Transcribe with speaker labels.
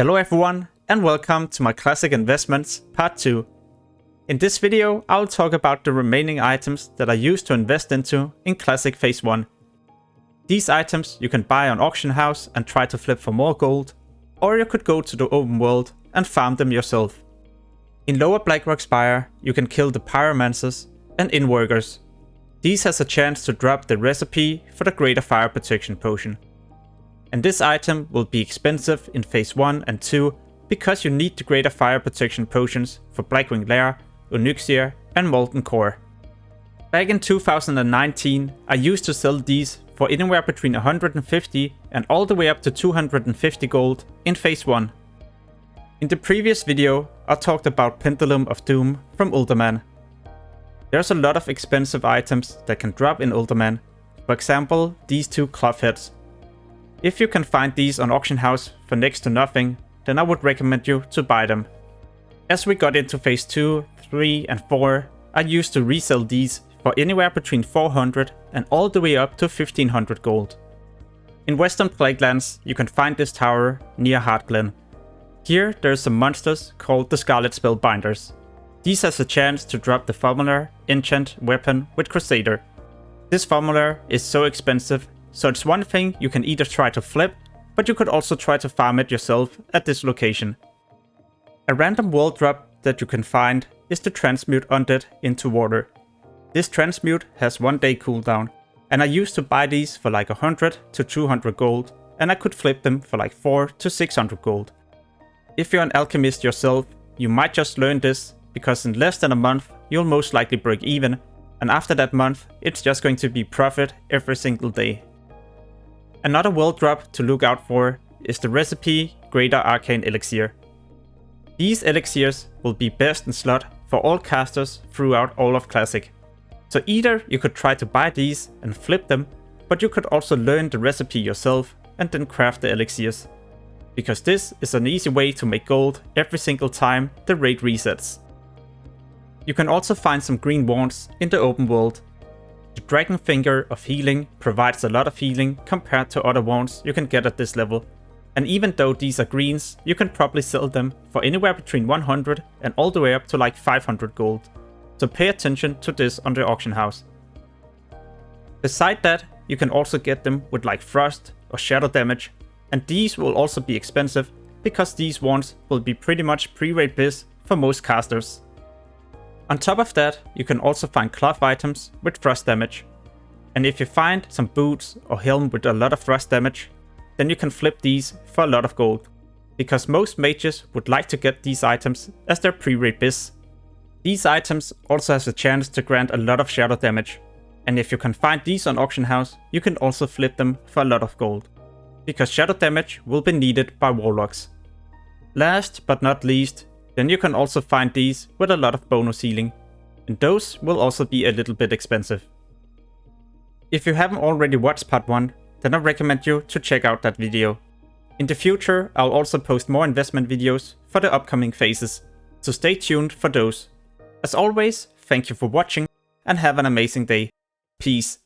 Speaker 1: Hello everyone, and welcome to my Classic Investments Part 2. In this video, I'll talk about the remaining items that I used to invest into in Classic Phase 1. These items you can buy on Auction House and try to flip for more gold, or you could go to the open world and farm them yourself. In Lower Blackrock Spire, you can kill the Pyromancers and Inworkers. These has a chance to drop the recipe for the Greater Fire Protection Potion. And this item will be expensive in Phase 1 and 2 because you need the Greater Fire Protection Potions for Blackwing Lair, Elixir and Molten Core. Back in 2019, I used to sell these for anywhere between 150 and all the way up to 250 gold in Phase 1. In the previous video, I talked about Pendulum of Doom from Uldaman. There's a lot of expensive items that can drop in Uldaman, for example these two cloth heads. If you can find these on Auction House for next to nothing, then I would recommend you to buy them. As we got into Phase 2, 3 and 4, I used to resell these for anywhere between 400 and all the way up to 1500 gold. In Western Plaguelands, you can find this tower near Heartglen. Here there's some monsters called the Scarlet Spellbinders. These has a chance to drop the Formula Enchant weapon with Crusader. This formula is so expensive, so it's one thing you can either try to flip, but you could also try to farm it yourself at this location. A random world drop that you can find is the Transmute Undead into water. This transmute has 1 day cooldown, and I used to buy these for like 100 to 200 gold, and I could flip them for like 400 to 600 gold. If you're an alchemist yourself, you might just learn this, because in less than a month you'll most likely break even, and after that month it's just going to be profit every single day. Another world drop to look out for is the recipe Greater Arcane Elixir. These elixirs will be best in slot for all casters throughout all of Classic. So either you could try to buy these and flip them, but you could also learn the recipe yourself and then craft the elixirs. Because this is an easy way to make gold every single time the raid resets. You can also find some green wands in the open world. The Dragon Finger of Healing provides a lot of healing compared to other wands you can get at this level. And even though these are greens, you can probably sell them for anywhere between 100 and all the way up to like 500 gold. So pay attention to this on the auction house. Beside that, you can also get them with like frost or shadow damage, and these will also be expensive because these wands will be pretty much pre-raid biz for most casters. On top of that, you can also find cloth items with frost damage. And if you find some boots or helm with a lot of frost damage, then you can flip these for a lot of gold. Because most mages would like to get these items as their pre-raid biz. These items also have a chance to grant a lot of shadow damage. And if you can find these on Auction House, you can also flip them for a lot of gold. Because shadow damage will be needed by warlocks. Last but not least, then you can also find these with a lot of bonus healing, and those will also be a little bit expensive. If you haven't already watched part 1, then I recommend you to check out that video. In the future, I'll also post more investment videos for the upcoming phases, so stay tuned for those. As always, thank you for watching, and have an amazing day. Peace.